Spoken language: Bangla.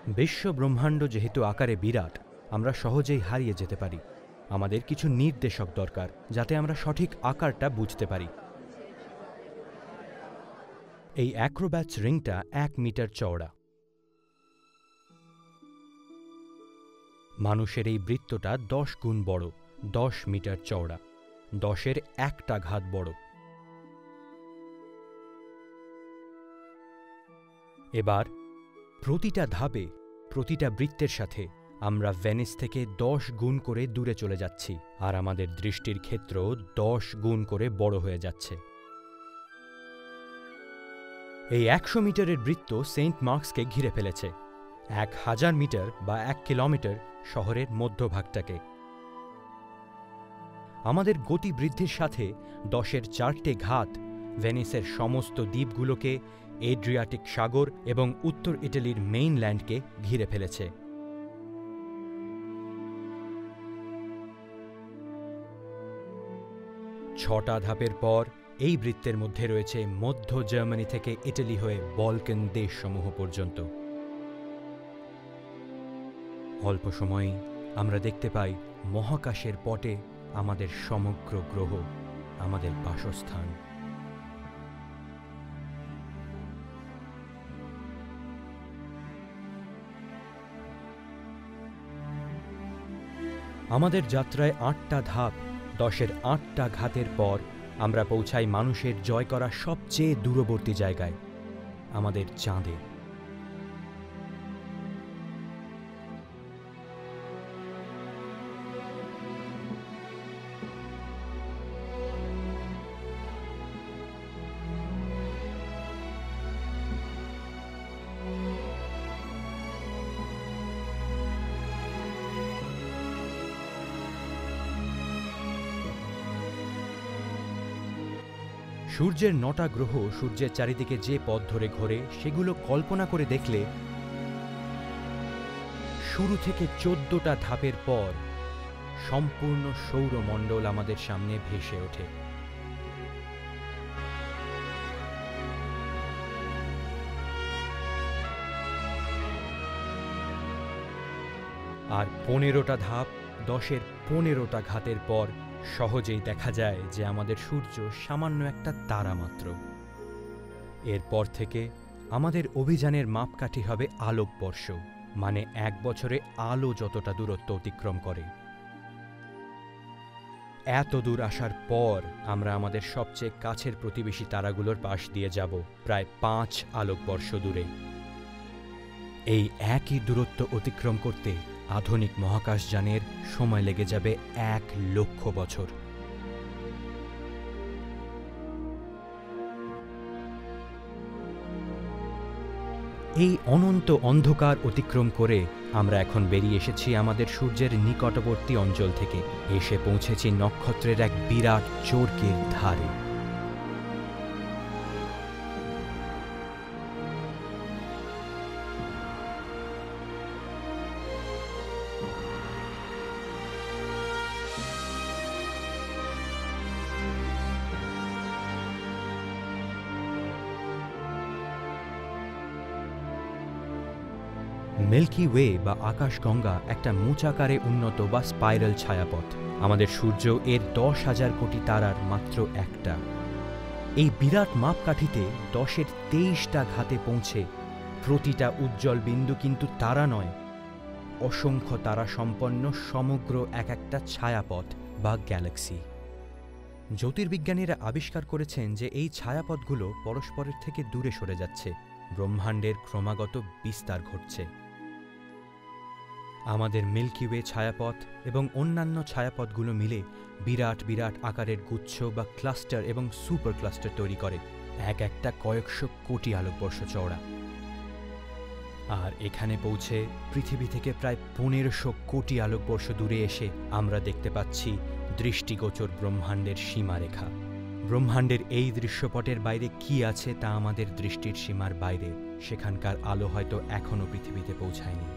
বিশ্ব ব্রহ্মাণ্ড যেহেতু আকারে বিরাট, আমরা সহজেই হারিয়ে যেতে পারি। আমাদের কিছু নির্দেশক দরকার, যাতে আমরা সঠিক আকারটা বুঝতে পারি। এই অ্যাক্রোব্যাটস রিংটা 1 মিটার চওড়া। মানুষের এই বৃত্তটা 10 গুণ বড়, 10 মিটার চওড়া। 10-এর 1টা ঘাত বড়। এবার প্রতিটা ধাপে, প্রতিটা বৃত্তের সাথে আমরা ভেনিস থেকে 10 গুণ করে দূরে চলে যাচ্ছি, আর আমাদের দৃষ্টির ক্ষেত্র 10 গুণ করে বড় হয়ে যাচ্ছে। এই 100 মিটারের বৃত্ত সেন্ট মার্কসকে ঘিরে ফেলেছে, 1000 মিটার বা 1 কিলোমিটার শহরের মধ্যভাগটাকে। আমাদের গতি বৃদ্ধির সাথে 10-এর 4টে ঘাত ভেনিসের সমস্ত দ্বীপগুলোকে, এড্রিয়াটিক সাগর এবং উত্তর ইটালির মেইনল্যান্ডকে ঘিরে ফেলেছে। 6টা ধাপের পর এই বৃত্তের মধ্যে রয়েছে মধ্য জার্মানি থেকে ইটালি হয়ে বলকান দেশসমূহ পর্যন্ত। অল্প সময়েই আমরা দেখতে পাই মহাকাশের পটে আমাদের সমগ্র গ্রহ, আমাদের বাসস্থান। আমাদের যাত্রায় 8টা ধাপ, 10-এর 8টা ঘাতের পর আমরা পৌঁছাই মানুষের জয় করা সবচেয়ে দূরবর্তী জায়গায়, আমাদের চাঁদে। সূর্যের 9টা গ্রহ সূর্যের চারিদিকে যে পথ ধরে ঘোরে, সেগুলো কল্পনা করে দেখলে শুরু থেকে 14টা ধাপের পর সম্পূর্ণ সৌরমণ্ডল আমাদের সামনে ভেসে ওঠে। আর 15টা ধাপ, 10-এর 15টা ঘাতের পর সহজেই দেখা যায় যে আমাদের সূর্য সামান্য একটা তারা মাত্র। এরপর থেকে আমাদের অভিযানের মাপকাঠি হবে আলোকবর্ষ, মানে 1 বছরে আলো যতটা দূরত্ব অতিক্রম করে। এত দূর আসার পর আমরা আমাদের সবচেয়ে কাছের প্রতিবেশী তারাগুলোর পাশ দিয়ে যাব, প্রায় 5 আলোকবর্ষ দূরে। এই একই দূরত্ব অতিক্রম করতে আধুনিক মহাকাশযানের সময় লেগে যাবে 1 লক্ষ বছর। এই অনন্ত অন্ধকার অতিক্রম করে আমরা এখন বেরিয়ে এসেছি আমাদের সূর্যের নিকটবর্তী অঞ্চল থেকে, এসে পৌঁছেছি নক্ষত্রের এক বিরাট চরকির ধারে। মিল্কি ওয়ে বা আকাশগঙ্গা একটা মোচাকারে উন্নত বা স্পাইরাল ছায়াপথ। আমাদের সূর্য এর 10,000 কোটি তারার মাত্র একটা। এই বিরাট মাপকাঠিতে 10-এর 23টা ঘাতে পৌঁছে প্রতিটা উজ্জ্বল বিন্দু কিন্তু তারা নয়, অসংখ্য তারা সম্পন্ন সমগ্র একটা ছায়াপথ বা গ্যালাক্সি। জ্যোতির্বিজ্ঞানীরা আবিষ্কার করেছেন যে এই ছায়াপথগুলো পরস্পরের থেকে দূরে সরে যাচ্ছে, ব্রহ্মাণ্ডের ক্রমাগত বিস্তার ঘটছে। আমাদের মিল্কি ওয়ে ছায়াপথ এবং অন্যান্য ছায়াপথগুলো মিলে বিরাট বিরাট আকারের গুচ্ছ বা ক্লাস্টার এবং সুপার ক্লাস্টার তৈরি করে, একটা কয়েকশো কোটি আলোকবর্ষ চওড়া। আর এখানে পৌঁছে পৃথিবী থেকে প্রায় 1500 কোটি আলোকবর্ষ দূরে এসে আমরা দেখতে পাচ্ছি দৃষ্টিগোচর ব্রহ্মাণ্ডের সীমারেখা। ব্রহ্মাণ্ডের এই দৃশ্যপটের বাইরে কি আছে তা আমাদের দৃষ্টির সীমার বাইরে, সেখানকার আলো হয়তো এখনও পৃথিবীতে পৌঁছায়নি।